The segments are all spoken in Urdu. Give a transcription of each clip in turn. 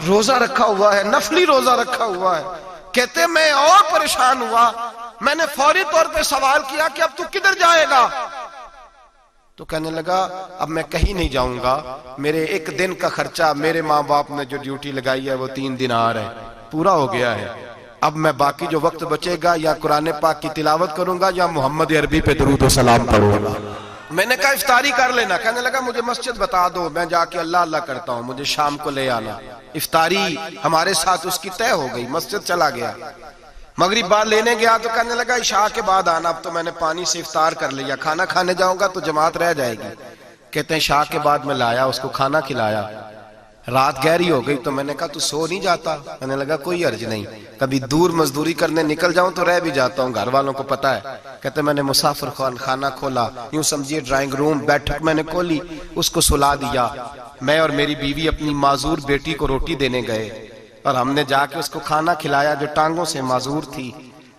روزہ رکھا ہوا ہے، نفلی روزہ رکھا ہوا ہے. کہتے میں اور پریشان ہوا، میں نے فوری طور پہ سوال کیا کہ اب تو کدھر جائے گا؟ تو کہنے لگا اب میں کہیں نہیں جاؤں گا، میرے ایک دن کا خرچہ میرے ماں باپ نے جو ڈیوٹی لگائی ہے وہ 3 دینار ہے، پورا ہو گیا ہے. اب میں باقی جو وقت بچے گا یا قرآن پاک کی تلاوت کروں گا یا محمد عربی پہ درود و سلام پڑھوں گا. میں نے کہا افطاری کر لینا. کہنے لگا مجھے مسجد بتا دو، میں جا کے اللہ اللہ کرتا ہوں، مجھے شام کو لے آنا. افطاری ہمارے ساتھ اس کی طے ہو گئی، مسجد چلا گیا. مغرب بعد لینے گیا تو کہنے لگا عشاء کے بعد آنا. اب تو میں نے پانی سے افطار کر لیا، کھانا کھانے جاؤں گا تو جماعت رہ جائے گی. کہتے ہیں عشاء کے بعد میں لایا، اس کو کھانا کھلایا. رات گہری ہو گئی تو میں نے کہا تو سو نہیں جاتا؟ کہنے لگا کوئی عرض نہیں، کبھی دور مزدوری کرنے نکل جاؤں تو رہ بھی جاتا ہوں، گھر والوں کو پتا ہے. کہتے میں نے مسافر خانہ کھولا، یوں سمجھیے ڈرائنگ روم بیٹھک میں نے کھولی، اس کو سلا دیا. میں اور میری بیوی اپنی معذور بیٹی کو روٹی دینے گئے اور ہم نے جا کے اس کو کھانا کھلایا جو ٹانگوں سے معذور تھی،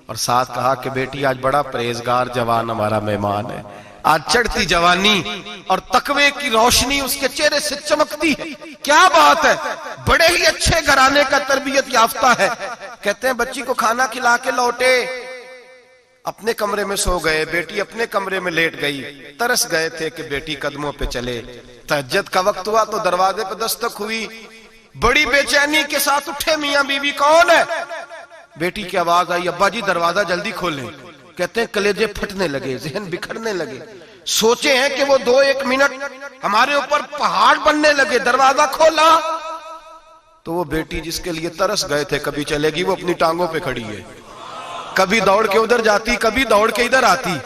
اور ساتھ کہا کہ بیٹی آج بڑا پرہیزگار جوان ہمارا مہمان ہے، آج چڑھتی جوانی اور تقوی کی روشنی اس کے چہرے سے چمکتی ہے. کیا بات ہے، بڑے ہی اچھے گھرانے کا تربیت یافتہ ہے. کہتے ہیں بچی کو کھانا کھلا کے لوٹے، اپنے کمرے میں سو گئے، بیٹی اپنے کمرے میں لیٹ گئی. ترس گئے تھے کہ بیٹی قدموں پہ چلے. تہجد کا وقت ہوا تو دروازے پہ دستک ہوئی. بڑی بے چینی کے ساتھ اٹھے میاں بیوی، کون ہے؟ بیٹی کی آواز آئی ابا جی دروازہ جلدی کھولیں. کہتے ہیں کلیجے پھٹنے لگے، ذہن بکھرنے لگے. سوچے ہیں کہ وہ 2-1 منٹ ہمارے اوپر پہاڑ بننے لگے. دروازہ کھولا تو وہ بیٹی جس کے لیے ترس گئے تھے کبھی چلے گی، وہ اپنی ٹانگوں پہ کھڑی ہے. کبھی دوڑ کے ادھر جاتی، کبھی دوڑ کے ادھر آتی.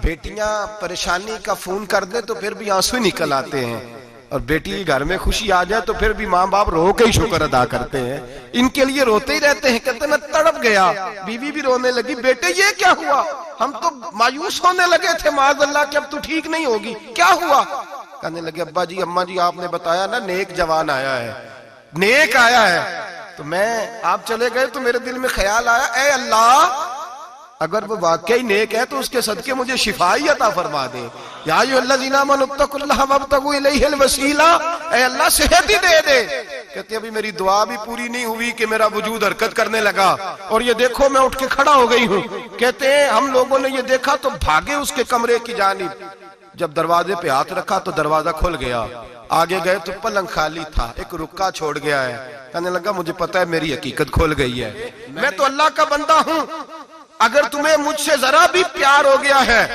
بیٹیاں پریشانی کا فون کر دیں تو پھر بھی آنسو نکل آتے ہیں، اور بیٹی گھر میں خوشی آ جائے تو پھر بھی ماں باپ رو کے ہی شکر ادا کرتے ہیں. ان کے لیے روتے ہی رہتے ہیں. کہتے میں تڑپ گیا. بیوی بھی رونے لگی، بیٹے یہ کیا ہوا؟ ہم تو مایوس ہونے لگے تھے معاذ اللہ کہ اب تو ٹھیک نہیں ہوگی، کیا ہوا؟ کہنے لگے ابا جی اماں جی آپ نے بتایا نا نیک جوان آیا ہے، نیک آیا ہے. تو میں آپ چلے گئے تو میرے دل میں خیال آیا اے اللہ اگر وہ واقعی نیک ہے تو اس کے صدقے مجھے شفائی عطا فرما دے. یا ایھا الذین آمنوا اتقوا اللہ وابتغوا الیہ الوسیلہ، اے اللہ صحت ہی دے دے. کہتے ابھی میری دعا بھی پوری نہیں ہوئی کہ میرا وجود حرکت کرنے لگا، اور یہ دیکھو میں اٹھ کے کھڑا ہو گئی ہوں. کہتے ہیں ہم لوگوں نے یہ دیکھا تو بھاگے اس کے کمرے کی جانب. جب دروازے پہ ہاتھ رکھا تو دروازہ کھل گیا. آگے گئے تو پلنگ خالی تھا، ایک رکا چھوڑ گیا ہے. کہنے لگا مجھے پتا ہے میری حقیقت کھل گئی ہے، میں تو اللہ کا بندہ ہوں. اگر تمہیں مجھ سے ذرا بھی پیار ہو گیا ہے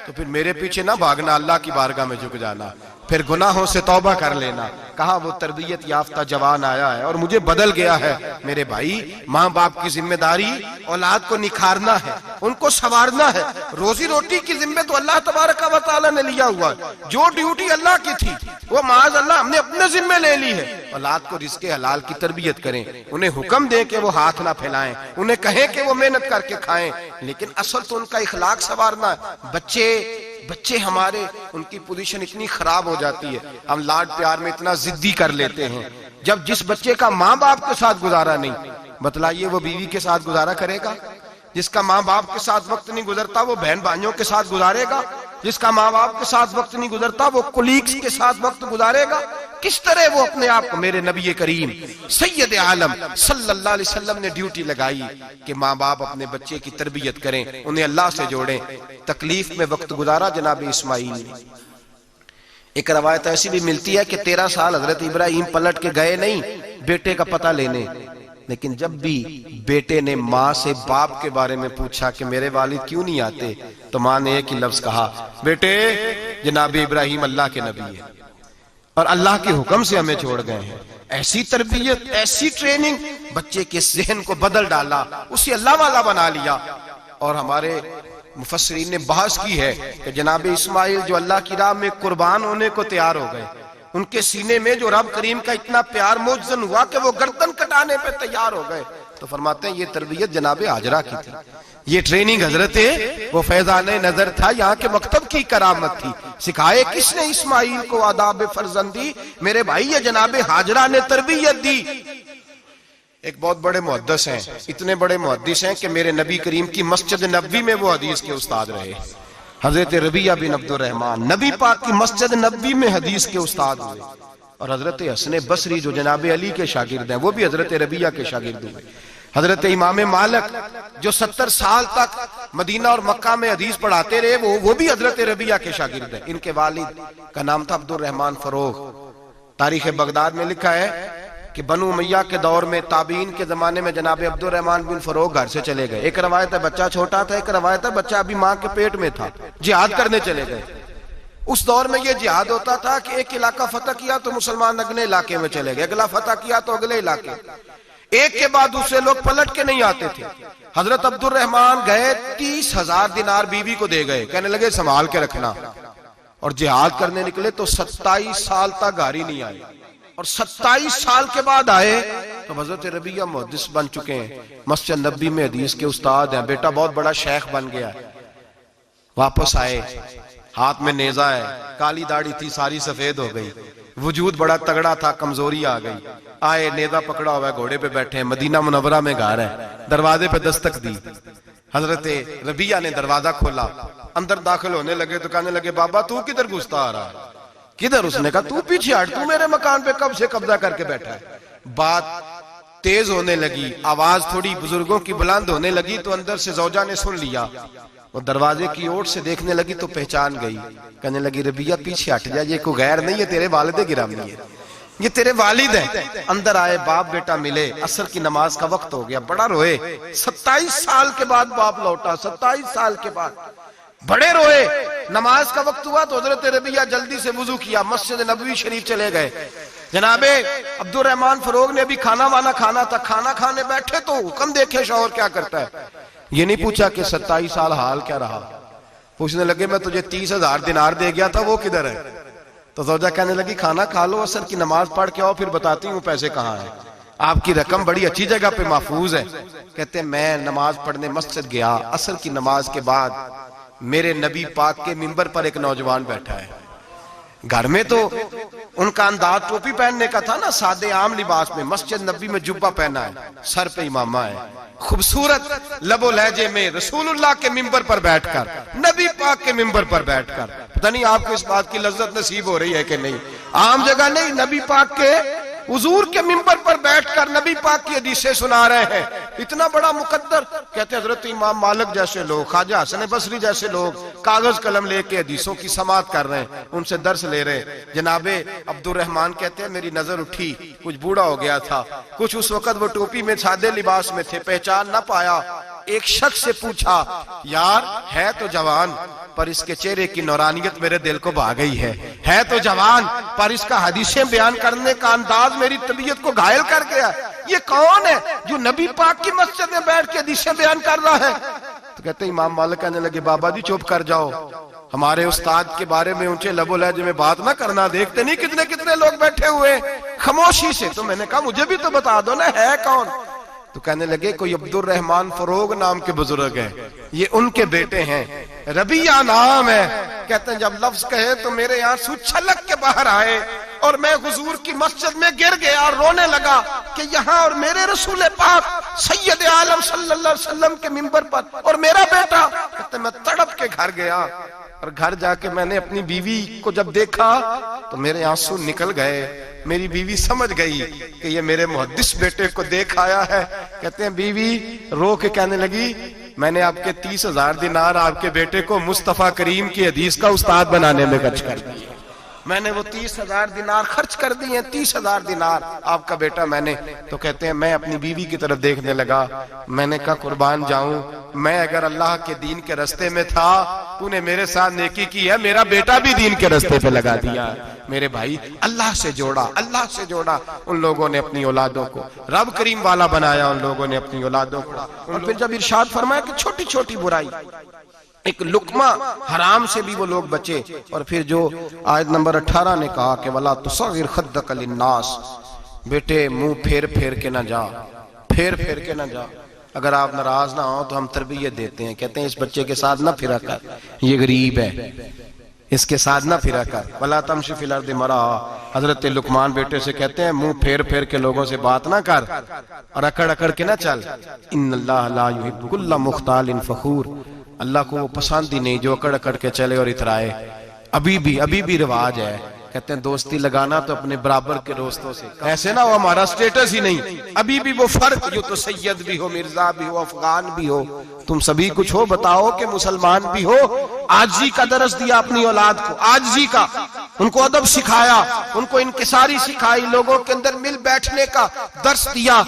تو پھر میرے پیچھے نہ بھاگنا، اللہ کی بارگاہ میں جھک جانا، پھر گناہوں سے توبہ کر لینا. کہا وہ تربیت یافتہ جوان آیا ہے اور مجھے بدل گیا ہے. میرے بھائی ماں باپ کی ذمہ داری اولاد کو نکھارنا ہے، ان کو سنوارنا ہے. روزی روٹی کی ذمہ تو اللہ تبارک و تعالی نے لیا ہوا ہے. جو ڈیوٹی اللہ کی تھی وہ معاذ اللہ ہم نے اپنے ذمہ لے لی ہے. اولاد کو رزق حلال کی تربیت کریں، انہیں حکم دیں کہ وہ ہاتھ نہ پھیلائیں، انہیں کہیں کہ وہ محنت کر کے کھائیں، لیکن اصل تو ان کا اخلاق سنوارنا ہے. بچے ہمارے ان کی پوزیشن اتنی خراب ہو جاتی ہے، ہم لاڈ پیار میں اتنا ضدی کر لیتے ہیں. جب جس بچے کا ماں باپ کے ساتھ گزارا نہیں، بتلائیے وہ بیوی کے ساتھ گزارا کرے گا؟ جس کا ماں باپ کے ساتھ وقت نہیں گزرتا وہ بہن بھائیوں کے ساتھ گزارے گا؟ جس کا ماں باپ کے ساتھ وقت نہیں گزرتا وہ کولیگز کے ساتھ وقت گزارے گا؟ کس طرح وہ اپنے آپ کو، میرے نبی کریم سید عالم صلی اللہ علیہ وسلم نے ڈیوٹی لگائی کہ ماں باپ اپنے بچے کی تربیت کریں، انہیں اللہ سے جوڑیں. تکلیف میں وقت گزارا جناب اسماعیل نے. ایک روایت ایسی بھی ملتی ہے کہ 13 سال حضرت ابراہیم پلٹ کے گئے نہیں بیٹے کا پتہ لینے، لیکن جب بھی بیٹے نے ماں سے باپ کے بارے میں پوچھا کہ میرے والد کیوں نہیں آتے تو ماں نے ایک ہی لفظ کہا، بیٹے جناب ابراہیم اللہ کے نبی ہے اور اللہ کے حکم سے ہمیں چھوڑ گئے ہیں. ایسی تربیت، ایسی ٹریننگ بچے کے ذہن کو بدل ڈالا، اسے اللہ والا بنا لیا. اور ہمارے مفسرین نے بحث کی ہے کہ جناب اسماعیل جو اللہ کی راہ میں قربان ہونے کو تیار ہو گئے، ان کے سینے میں جو رب کریم کا اتنا پیار موجزن ہوا کہ وہ گردن کٹانے پہ تیار ہو گئے. تو فرماتے ہیں یہ تربیت جناب ہاجرہ کی تھی، یہ ٹریننگ حضرت وہ فیضان نظر تھا، یہاں کے مکتب کی کرامت تھی. سکھائے کس نے اسماعیل کو آداب فرزندی؟ میرے بھائی یہ جناب ہاجرہ نے تربیت دی. ایک بہت بڑے محدث ہیں، اتنے بڑے محدث ہیں کہ میرے نبی کریم کی مسجد نبوی میں وہ حدیث کے استاد رہے. حضرت ربیعہ بن عبد الرحمن نبی پاک کی مسجد نبوی میں حدیث کے استاد ہوئے. اور حضرت حسن بصری جو جناب علی کے شاگرد ہیں وہ بھی حضرت ربیہ کے شاگرد ہوئے. حضرت امام مالک جو 70 سال تک مدینہ اور مکہ میں حدیث پڑھاتے رہے وہ بھی حضرت ربیہ کے شاگرد ہیں. ان کے والد کا نام تھا عبد الرحمن فروغ. تاریخ بغداد میں لکھا ہے کہ بنو امیہ کے دور میں تابعین کے زمانے میں جناب عبد الرحمن بن فروغ گھر سے چلے گئے. ایک روایت ہے بچہ چھوٹا تھا, ایک روایت ہے بچہ ابھی ماں کے پیٹ میں تھا, جہاد کرنے چلے گئے. اس دور میں یہ جہاد ہوتا تھا کہ ایک علاقہ فتح کیا تو مسلمان اگلے علاقے میں چلے گئے, اگلا فتح کیا تو اگلے علاقے, ایک کے بعد دوسرے لوگ پلٹ کے نہیں آتے تھے. حضرت عبد الرحمن گئے 30,000 دینار بیوی کو دے گئے, کہنے لگے سنبھال کے رکھنا. اور جہاد کرنے نکلے تو 27 سال تک گھر ہی نہیں آئے, اور 27 سال کے بعد آئے تو حضرت ربیہ محدث بن چکے ہیں, مسجد نبی میں حدیث کے استاد ہیں, بیٹا بہت بڑا شیخ بن گیا. واپس آئے, ہاتھ میں نیزہ ہے, کالی داڑھی تھی ساری سفید ہو گئی, وجود بڑا تگڑا تھا, کمزوری آ گئی. آئے, نیزہ پکڑا ہوا ہے, گھوڑے پہ بیٹھے ہیں, مدینہ منورہ میں گھر ہے, دروازے پہ دستک دی. حضرت ربیہ نے دروازہ کھولا, اندر داخل ہونے لگے تو کہنے لگے بابا تو کدھر گھستا آ رہا ہے؟ کدھر؟ اس نے کہا تو پیچھے ہٹ, تو میرے مکان پہ کب سے قبضہ کر کے بیٹھا ہے. بات تیز ہونے لگی, آواز تھوڑی بزرگوں کی بلند ہونے لگی تو اندر سے زوجہ نے سن لیا. وہ دروازے کی اوٹ سے دیکھنے لگی تو پہچان گئی, کہنے لگی ربیہ پیچھے ہٹ جا, یہ کوئی غیر نہیں ہے, تیرے والد گرامی ہے, یہ تیرے والد ہیں. اندر آئے, باپ بیٹا ملے, عصر کی نماز کا وقت ہو گیا, بڑا روئے. 27 سال کے بعد باپ لوٹا, 27 سال کے بعد بڑے روئے. نماز کا وقت ہوا تو حضرت ربیہ جلدی سے وضو کیا, مسجد نبوی شریف چلے گئے. جناب عبد الرحمن فروغ نے ابھی کھانا وانا کھانا تھا, کھانا کھانے بیٹھے تو حکم دیکھے شوہر کیا کرتا ہے. یہ نہیں پوچھا کہ 27 سال حال کیا رہا, پوچھنے لگے میں تجھے 30,000 دینار دے گیا تھا, وہ کدھر ہے؟ تو زوجہ کہنے لگی کھانا کھا لو, عصر کی نماز پڑھ کے آؤ, پھر بتاتی ہوں پیسے کہاں ہیں. آپ کی رقم بڑی اچھی جگہ پہ محفوظ ہے. کہتے ہیں میں نماز پڑھنے مسجد گیا, عصر کی نماز کے بعد میرے نبی پاک کے منبر پر ایک نوجوان بیٹھا ہے. گھر میں تو ان کا انداز ٹوپی پہننے کا تھا نا, سادے عام لباس میں, مسجد نبی میں جبہ پہنا ہے, سر پہ امامہ ہے, خوبصورت لب و لہجے میں رسول اللہ کے منبر پر بیٹھ کر, نبی پاک کے منبر پر بیٹھ کر. پتہ نہیں آپ کو اس بات کی لذت نصیب ہو رہی ہے کہ نہیں, عام جگہ نہیں, نبی پاک کے حضور کے منبر پر بیٹھ کر نبی پاک کی حدیثیں سنا رہے ہیں. اتنا بڑا مقدر. کہتے ہیں حضرت امام مالک جیسے لوگ, خواجہ حسن بصری جیسے لوگ کاغذ قلم لے کے حدیثوں کی سماعت کر رہے ہیں, ان سے درس لے رہے ہیں. جناب عبد الرحمن کہتے ہیں میری نظر اٹھی, کچھ بوڑھا ہو گیا تھا, کچھ اس وقت وہ ٹوپی میں سادے لباس میں تھے, پہچان نہ پایا. ایک شخص سے پوچھا یار ہے تو جوان پر اس کے چہرے کی نورانیت میرے دل کو بھا گئی ہے تو جوان پر اس کا حدیثیں بیان کرنے کا انداز میری طبیعت کو گھائل کر گیا. یہ کون ہے جو نبی پاک کی مسجد میں بیٹھ کے حدیثیں بیان کر رہا ہے؟ تو کہتے ہیں امام مالک کہنے لگے بابا جی چپ کر جاؤ, ہمارے استاد کے بارے میں اونچے لب و لہجے میں بات نہ کرنا, دیکھتے نہیں کتنے کتنے لوگ بیٹھے ہوئے خاموشی سے. تو میں نے کہا مجھے بھی تو بتا دو نا ہے کون. تو کہنے لگے کوئی عبد الرحمن فروغ نام کے بزرگ ہیں, یہ ان کے بیٹے ہیں, ربیہ نام ہے. کہتے ہیں جب لفظ کہے تو میرے آنسو چھلک کے باہر آئے اور میں حضور کی مسجد میں گر گیا اور رونے لگا کہ یہاں اور میرے رسول پاک سید عالم صلی اللہ علیہ وسلم کے منبر پر اور میرا بیٹا. کہتے ہیں میں تڑپ کے گھر گیا اور گھر جا کے میں نے اپنی بیوی کو جب دیکھا تو میرے آنسو نکل گئے. میری بیوی سمجھ گئی کہ یہ میرے محدث بیٹے کو دیکھ آیا ہے. کہتے ہیں بیوی رو کے کہنے لگی میں نے آپ کے 30,000 دینار آپ کے بیٹے کو مصطفیٰ کریم کی حدیث کا استاد بنانے میں خرچ کر دیے. میں نے وہ 30,000 دینار خرچ کر دیے, 30,000 دینار آپ کا بیٹا میں نے. تو کہتے ہیں میں اپنی بیوی کی طرف دیکھنے لگا, میں نے کہا قربان جاؤں, میں اگر اللہ کے دین کے رستے میں تھا تو نے میرے ساتھ نیکی کی ہے, میرا بیٹا بھی دین کے رستے پہ لگا دیا. میرے بھائی اللہ سے جوڑا, اللہ سے جوڑا. ان لوگوں نے اپنی اولادوں کو رب کریم والا بنایا, ان لوگوں نے اپنی اولادوں کو. اور پھر جب ارشاد فرمایا کہ چھوٹی چھوٹی برائی, ایک لقمہ حرام سے بھی وہ لوگ بچے. اور پھر جو آیت نمبر 18 نے کہا کہ وَلَا تُصَغِّرْ خَدَّكَ لِلنَّاسِ, بیٹے منہ پھیر پھیر کے نہ جا, پھیر پھیر کے نہ جا. اگر آپ ناراض نہ ہوں تو ہم تربیت دیتے ہیں, کہتے ہیں اس بچے کے ساتھ نہ پھرا کر, یہ غریب ہے, اس کے ساتھ نہ پھرا کر. وَلَا تَمْشِ فِي الْأَرْضِ مَرَحًا, حضرت لقمان بیٹے سے کہتے ہیں منہ پھیر پھیر کے لوگوں سے بات نہ کر اور اکڑ اکڑ کے نہ چل. إِنَّ اللَّهَ لَا يُحِبُّ كُلَّ مُخْتَالٍ فَخُورٍ, اللہ کو وہ پسند ہی نہیں جو اکڑ اکڑ کے چلے اور اترائے. ابھی بھی رواج ہے, کہتے ہیں دوستی لگانا تو اپنے برابر کے دوستوں سے، ایسے نہ وہ ہمارا سٹیٹس ہی نہیں، ابھی بھی وہ فرق، جو تو سید بھی ہو، مرزا بھی ہو، افغان بھی ہو، تم سبھی کچھ ہو، بتاؤ کہ مسلمان بھی ہو۔ عاجزی کا درس دیا اپنی اولاد کو، عاجزی کا، ان کو ادب سکھایا، ان کو انکساری سکھائی، لوگوں کے اندر مل بیٹھنے کا درس دیا۔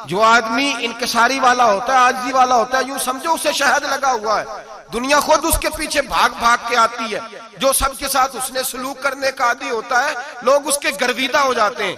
جو آدمی انکساری والا ہوتا ہے، عاجزی والا ہوتا ہے، یوں سمجھو اسے شہد لگا ہوا ہے، دنیا خود اس کے پیچھے بھاگ بھاگ کے آتی ہے۔ جو سب کے ساتھ اس نے سلوک کرنے کا عادی ہوتا ہے، لوگ اس کے گرویدہ ہو جاتے ہیں۔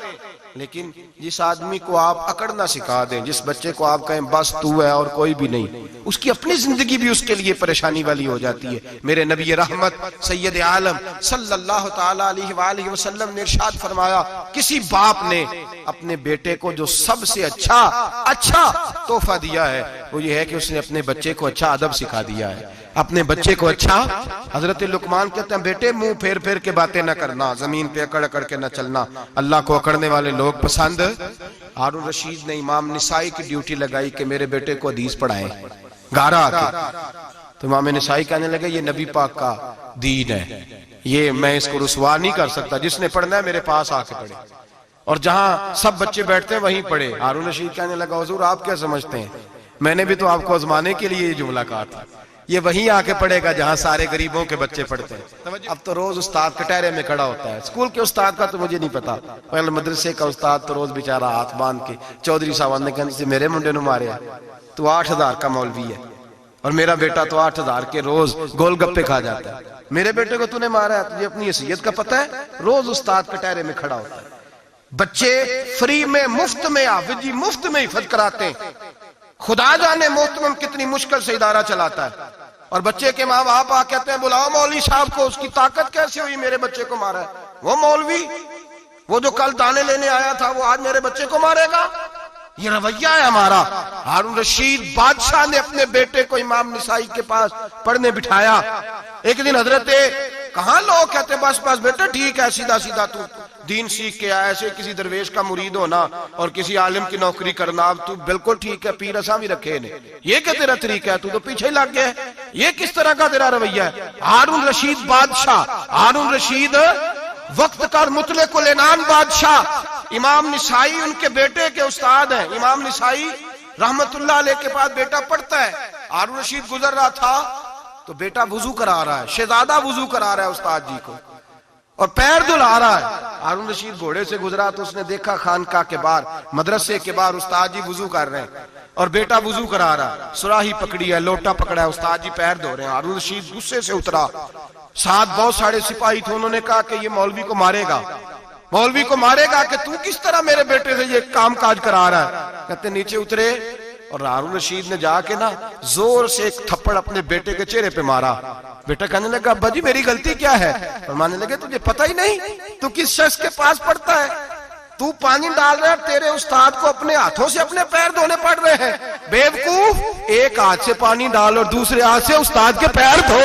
لیکن جس آدمی کو آپ اکڑنا سکھا دیں، جس بچے کو آپ کہیں بس تو ہے اور کوئی بھی نہیں، اس کی اپنی زندگی بھی اس کے لیے پریشانی والی ہو جاتی ہے۔ میرے نبی رحمت سید عالم صلی اللہ تعالی علیہ وآلہ وسلم نے ارشاد فرمایا، کسی باپ نے اپنے بیٹے کو جو سب سے اچھا تحفہ دیا ہے وہ یہ ہے کہ اس نے اپنے بچے کو اچھا ادب سکھا دیا ہے، اپنے بچے کو اچھا۔ حضرت لقمان کہتے ہیں بیٹے منہ پھیر پھیر کے باتیں نہ کرنا، زمین پہ اکڑ اکڑ کے نہ چلنا، اللہ کو اکڑنے والے لوگ پسند۔ ہارون رشید نے امام نسائی کی ڈیوٹی لگائی کہ میرے بیٹے کو حدیث پڑھائیں گارا آ کے، تو امام نسائی کہنے لگے یہ نبی پاک کا دین ہے، یہ میں اس کو رسوا نہیں کر سکتا، جس نے پڑھنا ہے میرے پاس آ کے پڑھے، اور جہاں سب بچے بیٹھتے ہیں وہیں پڑھے۔ ہارون رشید کہنے لگا حضور آپ کیا سمجھتے ہیں، میں نے بھی تو آپ کو آزمانے کے لیے یہ جملہ کہا تھا، یہ وہیں آ کے پڑھے گا جہاں سارے غریبوں کے بچے پڑھتے ہیں۔ اب تو روز استاد کٹہرے میں کھڑا ہوتا ہے، اسکول کے استاد کا تو مجھے نہیں پتا، پہلے مدرسے کا استاد تو روز بیچارہ ہاتھ باندھ کے چودھری صاحب نے کہنے سے میرے منڈے نو مارے، تو 8,000 کا مولوی ہے اور میرا بیٹا تو 8,000 کے روز گول گپے کھا جاتا ہے، میرے بیٹے کو تو نے مارا ہے، تجھے اپنی حیثیت کا پتہ ہے؟ روز استاد کٹہرے میں کھڑا ہوتا ہے۔ بچے فری میں، مفت میں، حافظ جی مفت میں حفظ کراتے ہیں، خدا جانے محترم کتنی مشکل سے ادارہ چلاتا ہے، اور بچے کے ماں باپ آ کہتے ہیں بلاؤ مولوی صاحب کو، اس کی طاقت کیسے ہوئی میرے بچے کو مارا ہے؟ وہ مولوی وہ جو کل دانے لینے آیا تھا وہ آج میرے بچے کو مارے گا؟ یہ رویہ ہے ہمارا۔ ہارون رشید بادشاہ نے اپنے بیٹے کو امام نسائی کے پاس پڑھنے بٹھایا۔ ایک دن حضرت کہاں لوگ کہتے بس بس بیٹا ٹھیک ہے، سیدھا سیدھا تو دین سیکھ کے آیا، ایسے کسی درویش کا مرید ہونا اور کسی عالم کی نوکری کرنا، اب تو بالکل ٹھیک ہے، پیر اساں بھی رکھے نے، یہ کہ تیرا طریقہ ہے، تو پیچھے ہی لگ گیا ہے، یہ کس طرح کا تیرا رویہ ہے؟ ہارون رشید بادشاہ، ہارون رشید وقت کا مطلق العنان بادشاہ، امام نسائی ان کے بیٹے کے استاد ہیں، امام نسائی رحمت اللہ علیہ کے پاس بیٹا پڑھتا ہے۔ ہارون رشید گزر رہا تھا تو بیٹا وضو کرا رہا ہے، شہزادہ وضو کرا رہا ہے استاد جی کو، اور پیر دھلا رہا ہے۔ ہارون رشید گھوڑے سے گزرا تو اس نے دیکھا خانقاہ کے باہر، مدرسے کے باہر استاد جی وضو کر رہے ہیں اور بیٹا وضو کرا رہا ہے، سراہی پکڑی ہے، لوٹا پکڑا ہے، استاد جی پیر دھو رہے ہیں۔ ہارون رشید غصے سے اترا، ساتھ بہت سارے سپاہی تھے، انہوں نے کہا کہ یہ مولوی کو مارے گا، مولوی کو مارے گا کہ تو کس طرح میرے بیٹے سے یہ کام کاج کرا رہا ہے؟ کہتے نیچے اترے اور ہارون رشید نے جا کے نا زور سے ایک تھپڑ اپنے بیٹے کے چہرے پہ مارا۔ بیٹا کہنے لگا ابا جی میری غلطی کیا ہے؟ فرمانے لگے تجھے پتہ ہی نہیں تو کس شخص کے پاس پڑھتا ہے؟ تو پانی ڈال رہا ہے، تیرے استاد کو اپنے ہاتھوں سے اپنے پیر دھونے پڑ رہے ہیں، بیوقوف، ایک ہاتھ سے پانی ڈال اور دوسرے ہاتھ سے استاد کے پیر دھو،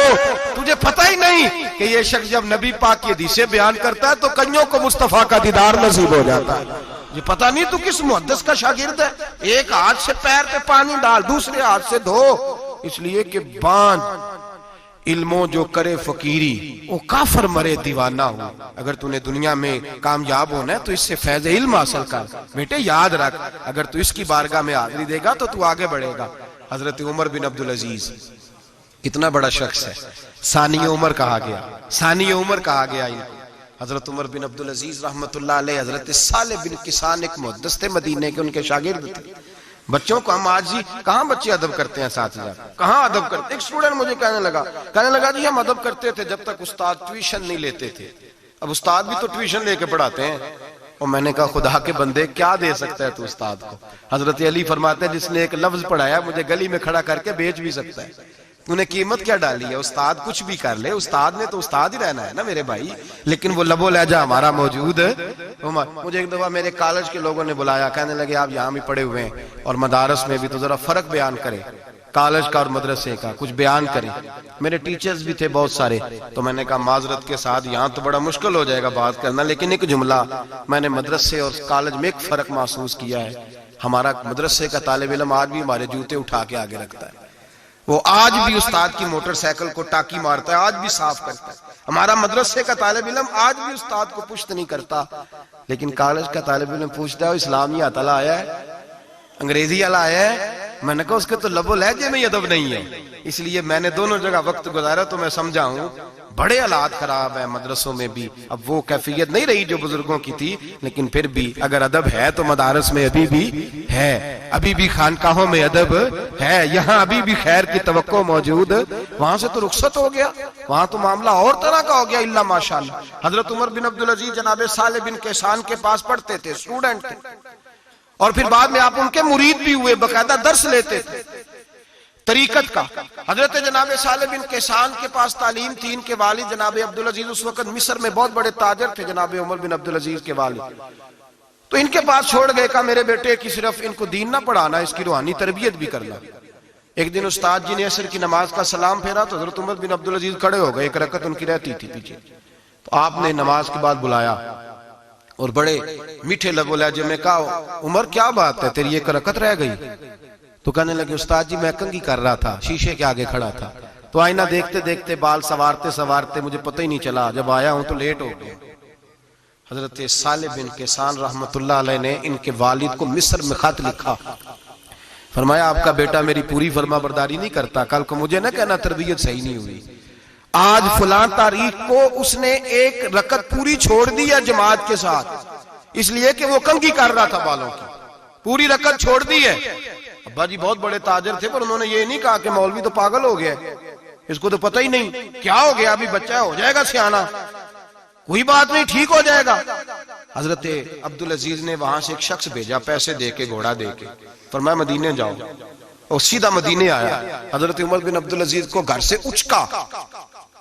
تجھے پتہ ہی نہیں کہ یہ شخص جب نبی پاک کی حدیثیں بیان کرتا ہے تو کئیوں کو مصطفیٰ کا دیدار نصیب ہو جاتا ہے۔ یہ پتہ نہیں تو کس محدث کا شاگرد ہے، ایک ہاتھ سے پیر پہ پانی ڈال دوسرے ہاتھ سے دھو، اس لیے کہ باندھ علموں جو کرے فقیری وہ کافر مرے دیوانہ ہو۔ اگر تو نے دنیا میں کامیاب ہونا ہے تو اس سے فیض علم حاصل کر، بیٹے یاد رکھ، اگر تو اس کی بارگاہ میں حاضری دے گا تو آگے بڑھے گا۔ حضرت عمر بن عبدالعزیز کتنا بڑا شخص ہے، ثانی عمر کہا گیا، ثانی عمر کہا گیا۔ حضرت عمر بن عبدالعزیز رحمت اللہ علیہ، حضرت صالح بن کسان ایک محدث تھے مدینے کے، ان کے شاگرد تھے۔ بچوں کو ہم آج ہی کہاں بچے ادب کرتے ہیں، اساتذہ کہاں ادب کرتے؟ ایک اسٹوڈنٹ مجھے کہنے لگا جی ہم ادب کرتے تھے جب تک استاد ٹیوشن نہیں لیتے تھے، اب استاد بھی تو ٹیوشن لے کے پڑھاتے ہیں۔ اور میں نے کہا خدا کے بندے کیا دے سکتا ہے تو استاد کو؟ حضرت علی فرماتے ہیں جس نے ایک لفظ پڑھایا مجھے گلی میں کھڑا کر کے بیچ بھی سکتا ہے، تو نے قیمت کیا ڈالی ہے؟ استاد کچھ بھی کر لے، استاد نے تو استاد ہی رہنا ہے نا میرے بھائی، لیکن وہ لب و لہجہ ہمارا موجود ہے۔ مجھے ایک دفعہ میرے کالج کے لوگوں نے بلایا، کہنے لگے آپ یہاں بھی پڑھے ہوئے ہیں اور مدارس میں بھی، تو ذرا فرق بیان کریں کالج کا اور مدرسے کا، کچھ بیان کریں۔ میرے ٹیچرز بھی تھے بہت سارے، تو میں نے کہا معذرت کے ساتھ یہاں تو بڑا مشکل ہو جائے گا بات کرنا، لیکن ایک جملہ میں نے مدرسے اور کالج میں ایک فرق محسوس کیا ہے، ہمارا مدرسے کا طالب علم آج بھی ہمارے جوتے اٹھا کے آگے رکھتا ہے، وہ آج بھی استاد کی موٹر سائیکل کو ٹاکی مارتا ہے، آج بھی صاف کرتا ہے، ہمارا مدرسے کا طالب علم آج بھی استاد کو پشت نہیں کرتا، لیکن کالج کا طالب علم پوچھتا ہے اسلامی اتلا آیا ہے، انگریزی والا آیا ہے؟ میں نے کہا اس کے تو لب و لہجے میں ادب نہیں ہے۔ اس لیے میں نے دونوں جگہ وقت گزارا تو میں سمجھا ہوں بڑے حالات خراب ہیں مدرسوں میں بھی۔ اب وہ کیفیت نہیں رہی جو بزرگوں کی تھی، لیکن پھر بھی اگر ادب ہے تو مدارس میں ابھی بھی ہے، ابھی بھی خانقاہوں میں ادب ہے، یہاں ابھی بھی خیر کی توقع موجود۔ وہاں سے تو رخصت ہو گیا، وہاں تو معاملہ اور طرح کا ہو گیا الا ماشاءاللہ۔ حضرت عمر بن عبدالعزیز جناب صالح بن کیسان کے پاس پڑھتے تھے، اسٹوڈنٹ تھے، اور پھر بعد میں آپ ان کے مرید بھی ہوئے، باقاعدہ درس لیتے تھے طریقت کا۔ حضرت جناب صالح بن کیسان کے پاس تعلیم تھی، ان کے والد جناب عبدالعزیز اس وقت مصر میں بہت بڑے تاجر تھے، جناب عمر بن عبدالعزیز کے والد۔ تو ان کے پاس چھوڑ گئے، کہا میرے بیٹے کی صرف ان کو دین نہ پڑھانا، اس کی روحانی تربیت بھی کرنا۔ ایک دن استاد جی نے عصر کی نماز کا سلام پھیرا تو حضرت عمر بن عبدالعزیز کھڑے ہو گئے، ایک رکعت ان کی رہتی تھی پیچھے، تو آپ نے نماز کے بعد بلایا اور بڑے میٹھے لب و لہجے میں کہا عمر کیا بات ہے تیری ایک رکعت رہ گئی؟ تو کہنے لگے استاد جی میں کنگھی کر رہا تھا، شیشے کے آگے کھڑا تھا، تو آئینہ دیکھتے دیکھتے بال سوارتے سوارتے مجھے پتہ ہی نہیں چلا، جب آیا ہوں تو لیٹ ہو گیا۔ حضرت صالح بن کیسان رحمت اللہ علیہ نے ان کے والد کو مصر میں خط لکھا، فرمایا آپ کا بیٹا میری پوری فرما برداری نہیں کرتا، کل کو مجھے نہ کہنا تربیت صحیح نہیں ہوئی۔ آج فلاں تاریخ کو اس نے ایک رکعت پوری چھوڑ دی ہے جماعت کے ساتھ، اس لیے کہ وہ کنگھی کر رہا تھا بالوں کی، پوری رکعت چھوڑ دی ہے۔ ابا جی بہت بڑے تاجر تھے، پر انہوں نے یہ نہیں کہا کہ مولوی تو پاگل ہو گیا، اس کو تو پتہ ہی نہیں کیا ہو گیا، ابھی بچہ ہو جائے گا سیانا، کوئی بات نہیں ٹھیک ہو جائے گا۔ حضرت عبدالعزیز نے وہاں سے ایک شخص بھیجا، پیسے دے کے گھوڑا دے کے، فرمایا مدینے جاؤ، اور سیدھا مدینے آیا۔ حضرت عمر بن عبدالعزیز کو گھر سے اچکا،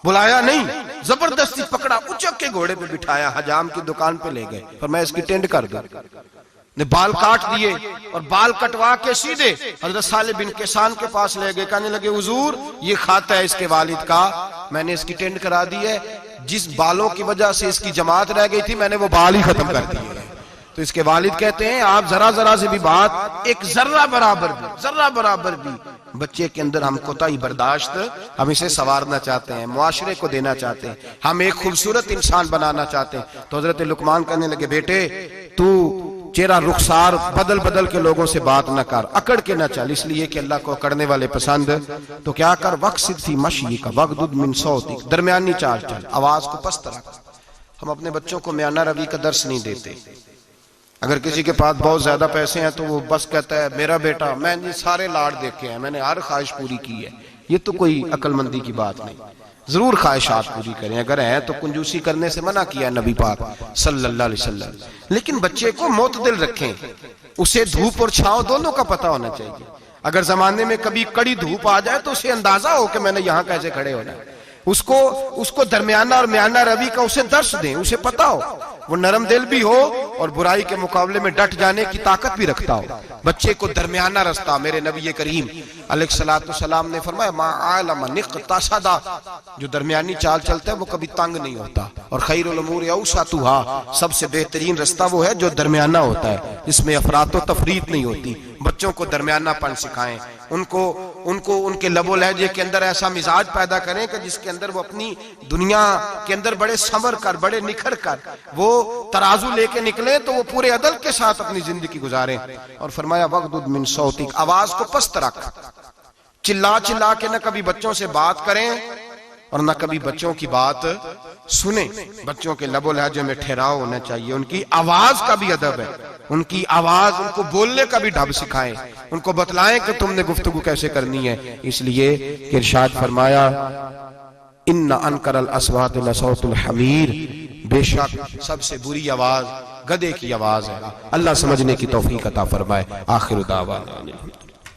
بلایا نہیں، زبردستی پکڑا، اچک کے گھوڑے پہ بٹھایا، حجام کی دکان پہ لے گئے، فرمایا اس کی ٹینڈ کر دو، نے بال کاٹ دیے اور بال کٹوا کے سیدھے حضرت صالح بن کیسان کے پاس لے گئے، کہنے لگے حضور یہ خاتا ہے اس کے والد کا، میں نے اس کی ٹینڈ کرا دی ہے، جس بالوں کی وجہ سے اس کی جماعت رہ گئی تھی میں نے وہ بال ہی ختم کر دیے۔ تو اس کے والد کہتے ہیں آپ ذرا سے بھی بات، ایک ذرہ برابر بھی بچے کے اندر ہم کوتاہی برداشت، ہم اسے سنوارنا چاہتے ہیں، معاشرے کو دینا چاہتے ہیں، ہم ایک خوبصورت انسان بنانا چاہتے ہیں۔ تو حضرت لقمان کہنے لگے بیٹے تو چہرہ رخسار بدل کے لوگوں سے بات نہ کر، اکڑ کے نہ چل، اس لیے کہ اللہ کو اکڑنے والے پسند۔ تو کیا کر وقصد فی مشی کا وغضض من صوتک، درمیانی چال چل، آواز کو پست رکھ۔ ہم اپنے بچوں کو میانہ روی کا درس نہیں دیتے۔ اگر کسی کے پاس بہت زیادہ پیسے ہیں تو وہ بس کہتا ہے میرا بیٹا، میں نے سارے لاڑ دیکھے ہیں، میں نے ہر خواہش پوری کی ہے، یہ تو کوئی عقل مندی کی بات نہیں۔ ضرور خواہشات پوری کریں، اگر ہیں تو کنجوسی کرنے سے منع کیا نبی پاک صلی اللہ علیہ وسلم، لیکن بچے کو معتدل رکھیں، اسے دھوپ اور چھاؤں دونوں کا پتہ ہونا چاہیے۔ اگر زمانے میں کبھی کڑی دھوپ آ جائے تو اسے اندازہ ہو کہ میں نے یہاں کیسے کھڑے ہونا ہے، اس کو درمیانہ اور میانہ روی کا اسے درس دیں، اسے پتہ ہو، وہ نرم دل بھی ہو اور برائی کے مقابلے میں ڈٹ جانے کی طاقت بھی رکھتا ہو۔ بچے کو درمیانہ رستہ، میرے نبی کریم علیہ السلام نے فرمایا ما عالم نقتصد، جو درمیانی چال چلتا ہے وہ کبھی تنگ نہیں ہوتا، اور خیر الامور اوسطھا، سب سے بہترین رستہ وہ ہے جو درمیانہ ہوتا ہے، جس میں افراط و تفریط نہیں ہوتی۔ بچوں کو درمیانہ پن سکھائیں، ان کے لب و لہجے کے اندر ایسا مزاج پیدا کریں کہ جس کے اندر وہ اپنی دنیا کے اندر بڑے سنور کر، بڑے نکھر کر وہ ترازو لے کے نکلیں تو وہ پورے عدل کے ساتھ اپنی زندگی گزاریں۔ اور فرمایا وغضض من صوتک، آواز کو پست رکھ، چلا کے نہ کبھی بچوں سے بات کریں اور نہ کبھی بچوں کی بات سنیں۔ بچوں کے لب و لہجے میں ٹھہراؤ ہونا چاہیے، ان کی آواز کا بھی ادب ہے، ان کی آواز، ان کو بولنے کا بھی ڈھب سکھائیں، ان کو بتلائیں کہ تم نے گفتگو کیسے کرنی ہے۔ اس لیے کہ ارشاد فرمایا ان انکر الاصوات لصوت الحمیر، بے شک سب سے بری آواز گدھے کی آواز ہے۔ اللہ سمجھنے کی توفیق عطا فرمائے۔ آخر دعوانا